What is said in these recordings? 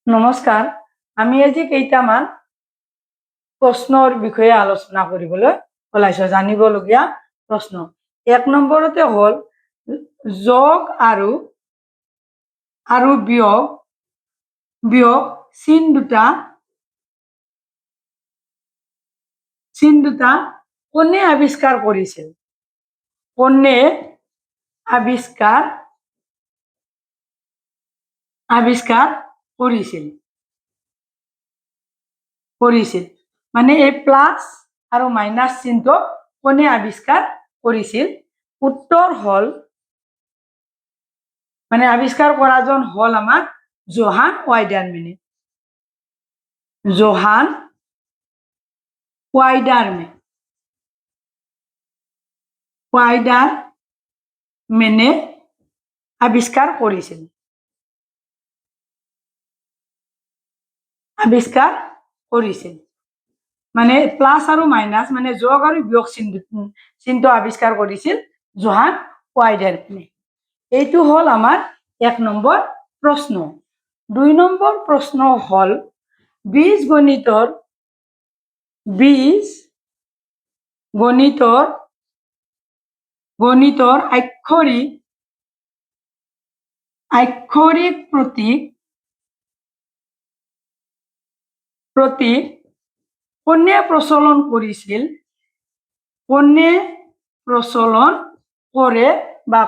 নমস্কাৰ। আমি আজি কেইটামান প্ৰশ্নৰ বিষয়ে আলোচনা কৰিবলৈ ওলাইছো, জানিবলগীয়া প্ৰশ্ন। এক নম্বৰতে হ'ল যোগ আৰু বিয়োগ চিন দুটা কোনে আৱিষ্কাৰ কৰিছিল? কোনে আৱিষ্কাৰ কৰিছিল মানে এই প্লাস আৰু মাইনাস চিহ্নটো কোনে আৱিষ্কাৰ কৰিছিল? উত্তৰ হল মানে আৱিষ্কাৰ কৰাজন হল আমাৰ জোহান ওয়াইডাৰমেনে। জোহান ওয়াইডাৰমেনে আৱিষ্কাৰ কৰিছিল মানে প্লাস আৰু মাইনাস মানে যোগ আৰু বিয়োগ চিহ্নটো আৱিষ্কাৰ কৰিছিল জোহান ওয়াইডাৰমেনে। এইটো হল আমাৰ এক নম্বৰ প্ৰশ্ন। দুই নম্বৰ প্ৰশ্ন হল বীজগণিতৰ আক্ষৰিক প্ৰতীক কোনে প্ৰচলন কৰিছিল? কোনে প্ৰচলন কৰে বা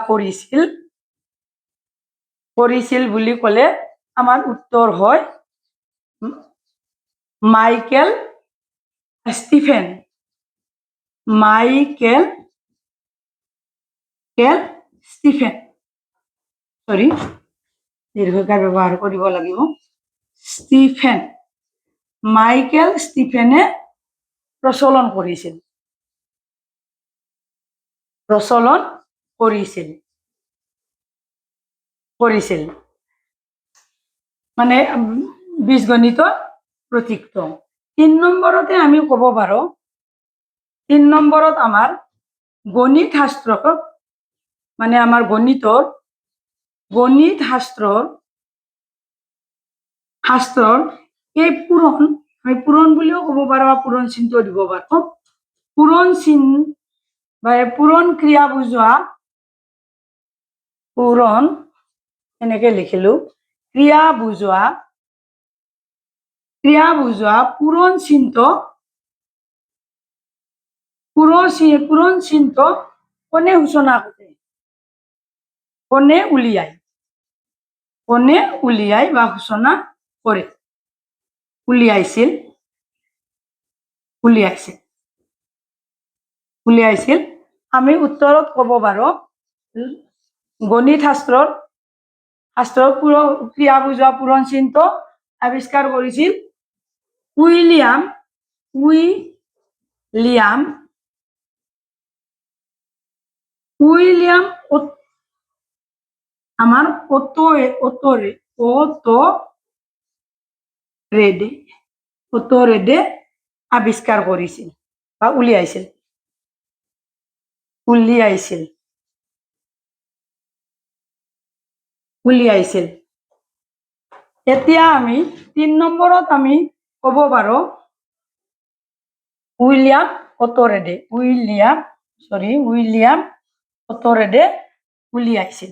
কৰিছিল বুলি কলে আমাৰ উত্তৰ হয় মাইকেল স্টিফেন। সৰি দীৰ্ঘকাৰ ব্যবহাৰ কৰিব লাগিব। মাইকেল স্টিফেনে প্ৰচলন কৰিছিল মানে বীজগণিতৰ প্ৰতীকটো। ৩ নম্বৰতে আমি কব পাৰো, ৩ নম্বৰত আমাৰ গণিত শাস্ত্ৰৰ মানে আমাৰ গণিত শাস্ত্ৰৰ এই পূৰণ বুলিও কব পাৰো বা পূৰণ চিহ্নটো দিব পাৰো। পূৰণ চিহ্ন বা পূৰণ ক্ৰিয়া বুজোৱা পূৰণ এনেকে লিখিলো ক্ৰিয়া বুঝোয়া পূৰণ চিহ্ন কোনে সূচনা কৰে? কোনে উলিয়াই বা সূচনা কৰে? উলিয়াইছিল। আমি উত্তৰত কব পাৰো গণিত শাস্ত্ৰৰ ক্ৰিয়া বুঝোৱা পূৰণ চিহ্নটো আৱিষ্কাৰ কৰিছিল উইলিয়াম আমাৰ ওতৰেডে আৱিষ্কাৰ কৰিছিল বা উলিয়াইছিল। এতিয়া আমি ৩ নম্বৰত আমি কব পাৰো উইলিয়াম ওতৰেডে উলিয়াইছিল।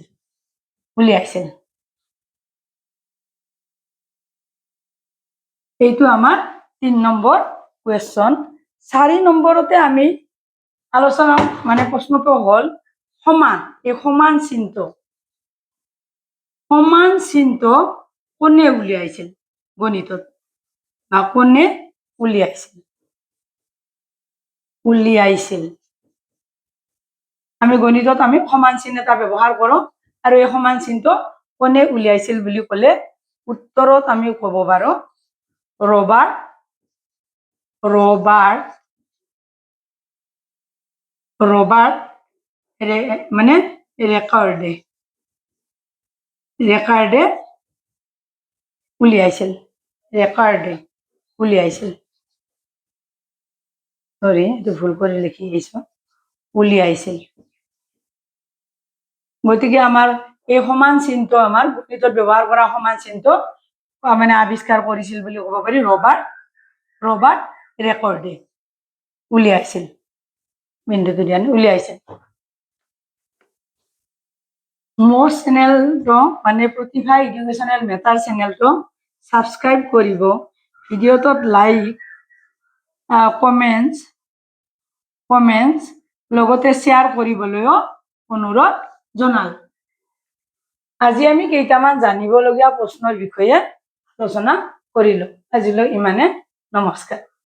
এইটো আমাৰ ৩ নম্বৰ কুৱেশ্যন। ৪ নম্বৰতে আমি আলোচনা মানে প্ৰশ্নটো হল সমান। এই সমান চিহ্নটো কোনে উলিয়াইছিল গণিতত বা কোনে উলিয়াইছিল? আমি গণিতত আমি সমান চিহ্ন এটা ব্যৱহাৰ কৰো আৰু এই সমান চিহ্নটো কোনে উলিয়াইছিল বুলি কলে উত্তৰত আমি কব পাৰো ৰবাৰ্ট মানে ৰেকাৰ্ডে উলিয়াইছিল। সৰি একটু ভুল কৰে লিখি দিয়েছো, উলিয়াইছিল। গতিকে আমাৰ এই সমান চিহ্নটো আমাৰ গণিতত ব্যৱহাৰ কৰা সমান চিহ্নটো মানে আৱিষ্কাৰ কৰিছিল বুলি ক'ব পাৰি ৰবাৰ্ট ৰেকৰ্ডে উলিয়াইছিল বিন্দুটো দি আনি উলিয়াইছিল মোৰ চেনেলটো মানে প্ৰতিভা এডুকেশ্যনেল মেটাৰ চেনেলটো ছাবস্ক্ৰাইব কৰিব ভিডিঅ'টোত লাইক কমেণ্টছ লগতে শ্বেয়াৰ কৰিবলৈও অনুৰোধ জনালোঁ আজি আমি কেইটামান জানিবলগীয়া প্ৰশ্নৰ বিষয়ে আলোচনা কৰিলোঁ আজিলৈ ইমানে নমস্কাৰ